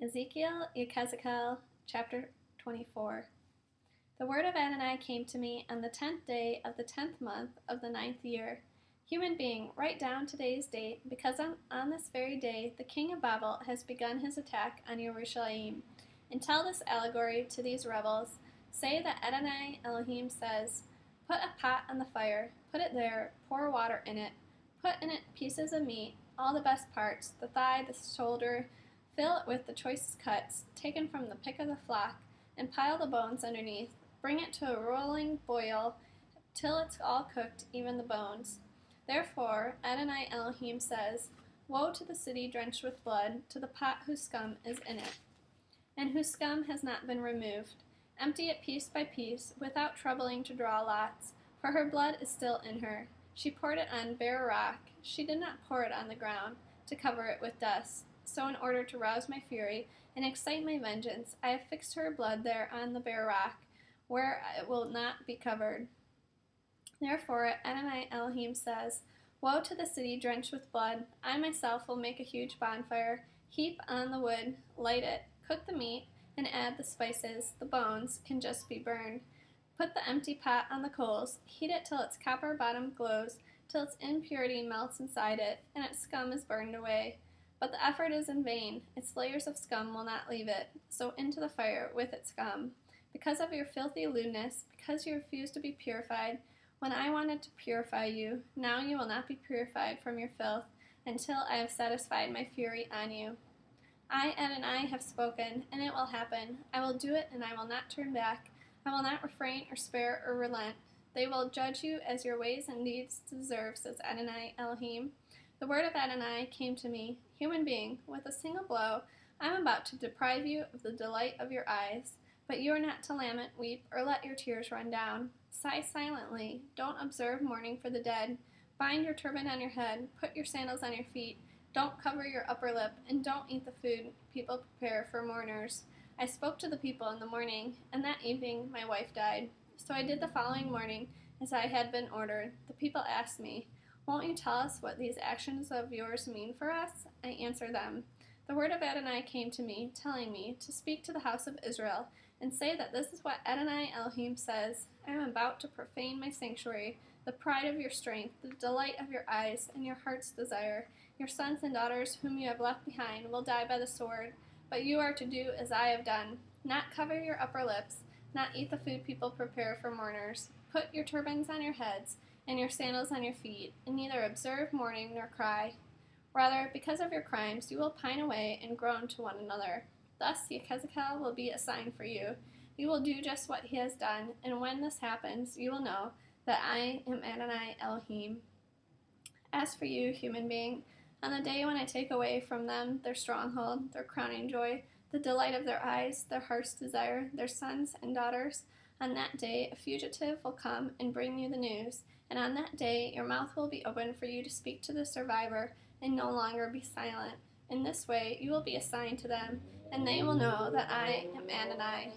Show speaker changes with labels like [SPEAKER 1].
[SPEAKER 1] Ezekiel, yechezk'el, chapter 24. The word of Adonai came to me on the 10th day of the 10th month of the 9th year. Human being, write down today's date, because on this very day the king of Babel has begun his attack on Yerushalayim. And tell this allegory to these rebels. Say that Adonai Elohim says, Put a pot on the fire, put it there, pour water in it, put in it pieces of meat, all the best parts, the thigh, the shoulder, fill it with the choicest cuts, taken from the pick of the flock, and pile the bones underneath. Bring it to a rolling boil till it's all cooked, even the bones. Therefore, Adonai Elohim says, Woe to the city drenched with blood, to the pot whose scum is in it, and whose scum has not been removed. Empty it piece by piece, without troubling to draw lots, for her blood is still in her. She poured it on bare rock. She did not pour it on the ground, to cover it with dust. So in order to rouse my fury and excite my vengeance, I have fixed her blood there on the bare rock, where it will not be covered. Therefore, Adonai Elohim says, Woe to the city drenched with blood! I myself will make a huge bonfire, heap on the wood, light it, cook the meat, and add the spices. The bones can just be burned. Put the empty pot on the coals, heat it till its copper bottom glows, till its impurity melts inside it, and its scum is burned away. But the effort is in vain, its layers of scum will not leave it, so into the fire with its scum. Because of your filthy lewdness, because you refuse to be purified, when I wanted to purify you, now you will not be purified from your filth, until I have satisfied my fury on you. I, Adonai, have spoken, and it will happen. I will do it, and I will not turn back. I will not refrain or spare or relent. They will judge you as your ways and deeds deserve, says Adonai Elohim. The word of Adonai came to me, Human being, with a single blow, I am about to deprive you of the delight of your eyes. But you are not to lament, weep, or let your tears run down. Sigh silently. Don't observe mourning for the dead. Bind your turban on your head. Put your sandals on your feet. Don't cover your upper lip, and don't eat the food people prepare for mourners. I spoke to the people in the morning, and that evening my wife died. So I did the following morning, as I had been ordered. The people asked me, Won't you tell us what these actions of yours mean for us? I answer them. The word of Adonai came to me, telling me to speak to the house of Israel, and say that this is what Adonai Elohim says. I am about to profane my sanctuary, the pride of your strength, the delight of your eyes, and your heart's desire. Your sons and daughters whom you have left behind will die by the sword, but you are to do as I have done. Not cover your upper lips, not eat the food people prepare for mourners. Put your turbans on your heads, and your sandals on your feet, and neither observe mourning nor cry. Rather, because of your crimes, you will pine away and groan to one another. Thus yechezk'el will be a sign for you. You will do just what he has done, and when this happens, you will know that I am Adonai Elohim. As for you, human being, on the day when I take away from them their stronghold, their crowning joy, the delight of their eyes, their heart's desire, their sons and daughters, on that day a fugitive will come and bring you the news, and on that day your mouth will be open for you to speak to the survivor and no longer be silent. In this way you will be a sign to them, and they will know that I am Adonai.